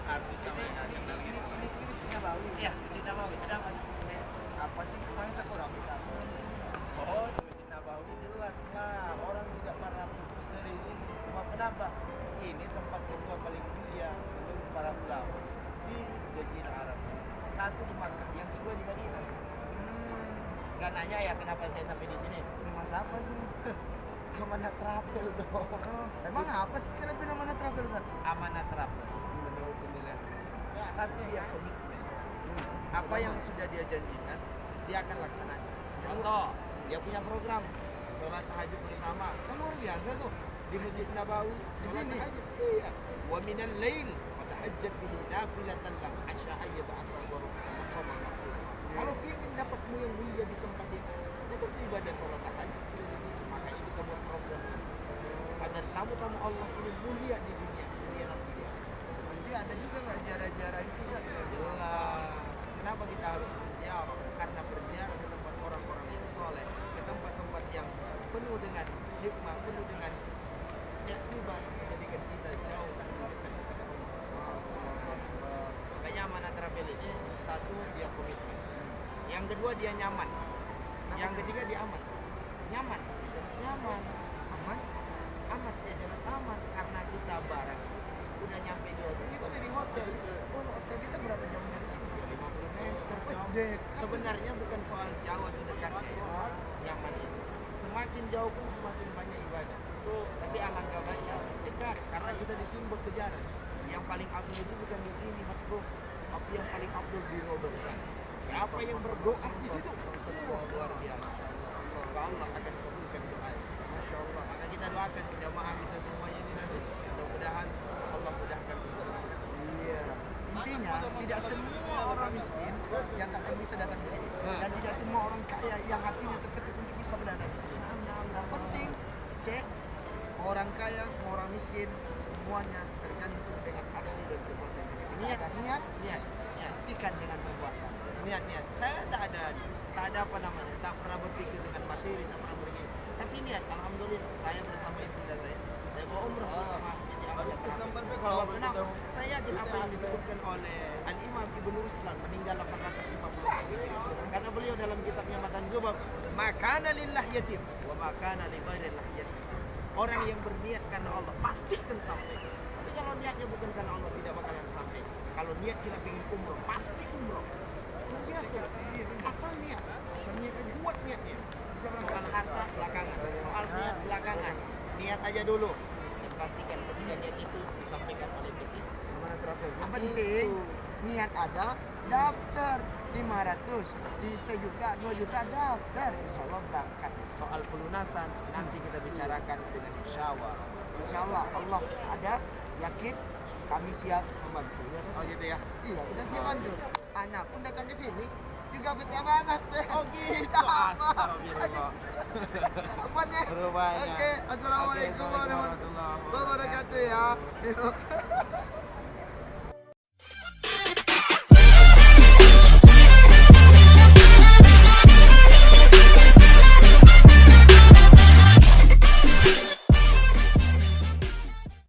artis sama yang dagang gitu. Ini Masjid Nabawi. Iya, Masjid Nabawi. Ada apa? Apa sih kurang sekurang kita? Oh, Masjid Nabawi jelas lah. Orang tidak pernah putus dari sini. Sebab kenapa? Ini tempat kedua paling mulia menurut para ulama di Jazirah Arab. Satu di Makkah, yang kedua di Madinah. Gak nanya ya kenapa saya sampai di sini? Rumah siapa sih? Amanat Travel dong. Emang apa sih kelebihan Amanat Travel, Ustaz? Amanat Travel menurut penilaian saya. Satu dia komitmen. Apa yang sudah dia janjikan, dia akan laksanakan. Contoh, dia punya program sholat tahajud bersama. Kan luar biasa tuh di Masjid Nabawi. Di Sholat sini? tahajud. Iya. Wa minal lail fatahajjat bihi nafilatan lak asya ayyab'asa rabbuka maqaman mahmud. Kalau ingin dapatmu yang mulia di tempat ini, tetap ibadah sholat tahajud di situ. Makanya kita buat program ini. Agar tamu-tamu Allah ini mulia di dunia, mulia nanti dia. Nanti ada juga nggak ziarah-ziarah itu, Ustaz? Jelas. Kenapa kita harus berziarah? Karena berziarah ke tempat orang-orang yang soleh, ke tempat-tempat yang penuh dengan hikmah, penuh dengan keaktifan, menjadikan kita jauh dan dekat kepada Allah. Makanya Amanat Travel ini satu dia komitmen, yang kedua dia nyaman, yang ketiga dia aman. Nyaman, jelas nyaman. Aman? Aman, ya jelas aman karena kita barang udah nyampe di hotel, itu dari hotel. Oh, hotel kita berapa jam dari sini? 50 meter jauh. Dekat. Sebenarnya bukan soal jauh atau dekatnya ya. Nyaman itu. Semakin jauh pun semakin banyak ibadah. Tapi alangkah baiknya dekat karena kita di sini berkejaran. Yang paling abdul itu bukan di sini, Mas Bro. Tapi yang paling abdul di Rodo sana. Siapa yang berdoa di situ? Luar biasa. Allah akan kabulkan doa. Masya Allah. Maka kita doakan jamaah kita semuanya ini nanti. Mudah-mudahan Allah mudahkan kita. Iya. Intinya tidak semua orang miskin yang akan bisa datang di sini, dan tidak semua orang kaya yang hatinya terketuk untuk bisa berada di sini. Yang penting, Syekh, orang kaya, orang miskin, semuanya tergantung dengan aksi dan perbuatan kita. Niat. Ada niat, Niat. buktikan dengan perbuatan. Niat. Saya tak ada apa namanya, tak pernah berpikir dengan materi, tak pernah berpikir. Tapi niat, alhamdulillah, saya bersama ibunda saya bawa umrah bersama jadi Amanat Travel. Sebab kenapa? Saya yakin apa yang disebutkan oleh Al-Imam Ibnu Ruslan meninggal 840. Kata beliau dalam kitabnya Matan Zubab, makana lillah yatim wa makana li ghairillah yatim. Orang yang berniat karena Allah pasti akan sampai. Tapi kalau niatnya bukan karena Allah tidak bakalan sampai. Kalau niat kita ingin umroh, pasti umroh. Luar biasa. Asal niat aja, kuat niatnya. Soal harta belakangan, soal sehat belakangan. Niat aja dulu dan pastikan ketika niat itu disampaikan oleh kita. Amanat Travel. Yang penting niat ada, daftar 500 di 1 juta, 2 juta daftar, insya Allah berangkat. Soal pelunasan nanti kita bicarakan dengan musyawarah. Insya Allah Allah ada, yakin kami siap membantu. Ya, Oh gitu ya. iya, kita siap bantu. Anak pun datang ke sini juga betul amanat. Oh gitu. Sama. Astagfirullah. Apanya? Berubahnya. Oke, assalamualaikum Oke, warahmatullahi wabarakatuh ya. Yuk.